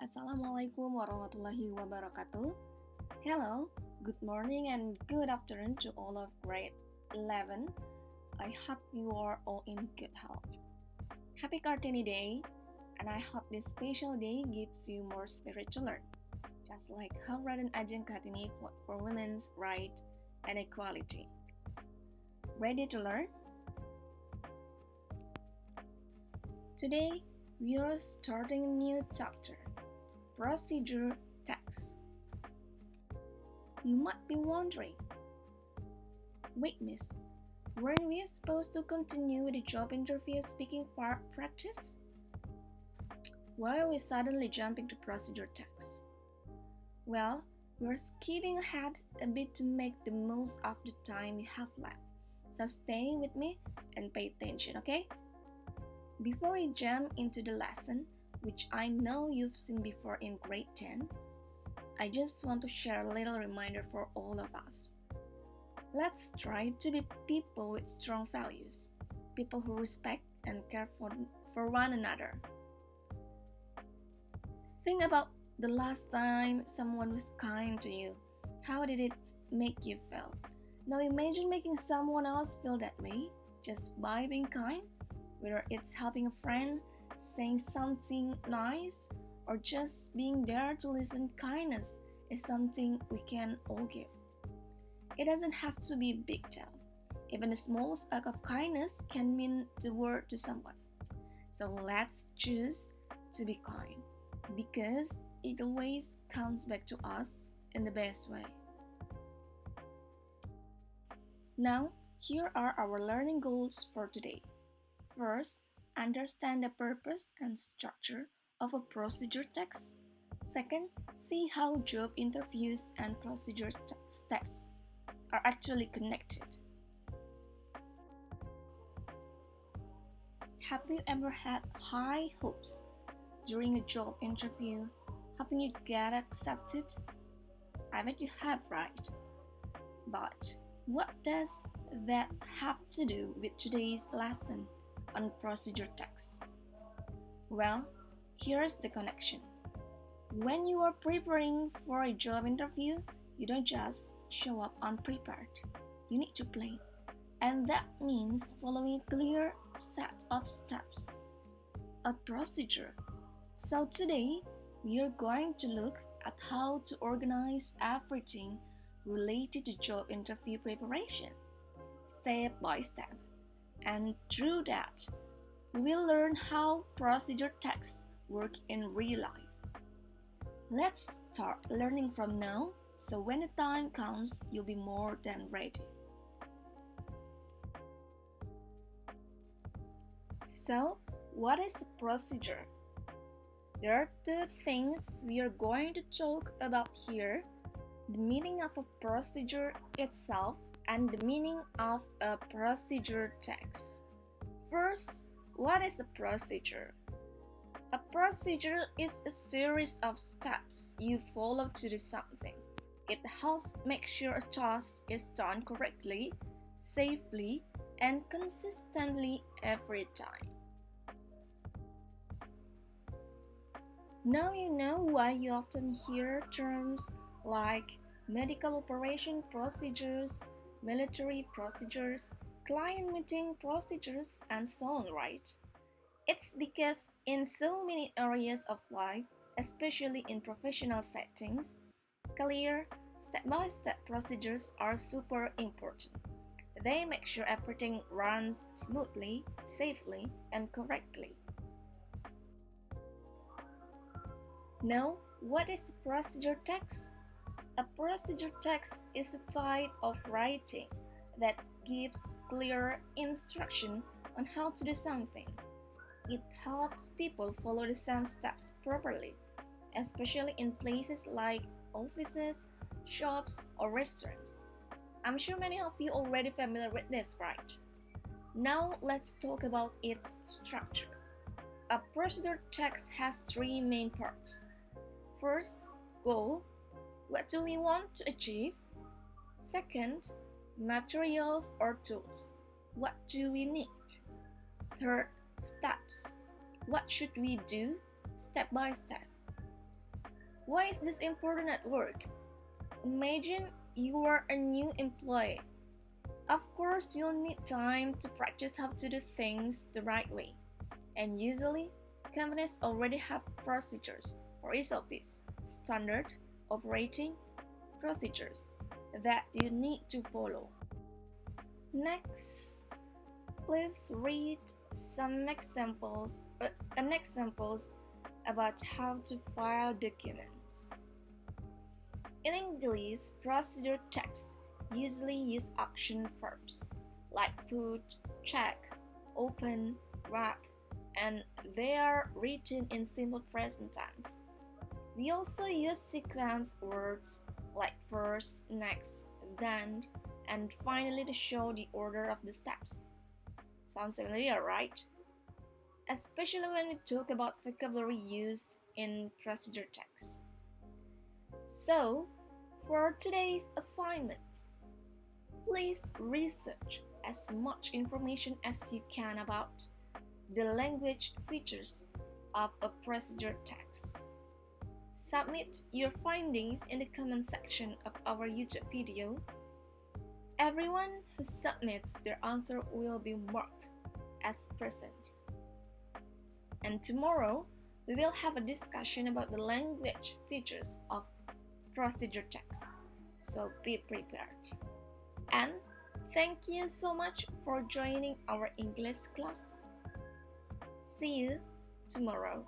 Assalamualaikum warahmatullahi wabarakatuh. Hello, good morning and good afternoon to all of grade 11. I hope you are all in good health. Happy Kartini Day, and I hope this special day gives you more spirit to learn. Just like how Raden Ajeng Kartini fought for women's right and equality. Ready to learn? Today, we are starting a new chapter, procedure text. You might be wondering, wait miss, weren't we supposed to continue with the job interview speaking practice? Why are we suddenly jumping to procedure text? Well, we're skipping ahead a bit to make the most of the time we have left. So stay with me and pay attention, okay? Before we jump into the lesson, which I know you've seen before in grade 10, I just want to share a little reminder for all of us. Let's try to be people with strong values, people who respect and care for one another. Think about the last time someone was kind to you. How did it make you feel? Now imagine making someone else feel that way just by being kind. Whether it's helping a friend, saying something nice, or just being there to listen, kindness is something we can all give. It doesn't have to be a big deal. Even the smallest act of kindness can mean the world to someone. So let's choose to be kind, because it always comes back to us in the best way. Now, here are our learning goals for today. First, understand the purpose and structure of a procedure text. Second, see how job interviews and procedure steps are actually connected. Have you ever had high hopes during a job interview, hoping you get accepted? I bet you have, right? But what does that have to do with today's lesson on procedure text? Well, here's the connection. When you are preparing for a job interview, you don't just show up unprepared. You need to plan. And that means following a clear set of steps, a procedure. So today, we are going to look at how to organize everything related to job interview preparation, step by step. And through that, we will learn how procedure texts work in real life. Let's start learning from now, so when the time comes, you'll be more than ready. So, what is a procedure? There are two things we are going to talk about here: the meaning of a procedure itself and the meaning of a procedure text. First, what is a procedure? A procedure is a series of steps you follow to do something. It helps make sure a task is done correctly, safely, and consistently every time. Now you know why you often hear terms like medical operation procedures, military procedures, client meeting procedures, and so on, right? It's because in so many areas of life, especially in professional settings, clear, step-by-step procedures are super important. They make sure everything runs smoothly, safely, and correctly. Now, what is a procedure text? A procedure text is a type of writing that gives clear instruction on how to do something. It helps people follow the same steps properly, especially in places like offices, shops, or restaurants. I'm sure many of you already familiar with this, right? Now let's talk about its structure. A procedure text has three main parts. First, goal. What do we want to achieve? Second, materials or tools. What do we need? Third, steps. What should we do step by step? Why is this important at work? Imagine you are a new employee. Of course, you'll need time to practice how to do things the right way. And usually, companies already have procedures or SOPs, standard operating procedures, that you need to follow. Next, please read some examples about how to file documents. In English, procedure texts usually use action verbs like put, check, open, wrap, and they are written in simple present tense. We also use sequence words like first, next, then, and finally to show the order of the steps. Sounds familiar, right? Especially when we talk about vocabulary used in procedure text. So, for today's assignment, please research as much information as you can about the language features of a procedure text. Submit your findings in the comment section of our YouTube video. Everyone who submits their answer will be marked as present. And tomorrow, we will have a discussion about the language features of procedure text. So be prepared. And thank you so much for joining our English class. See you tomorrow.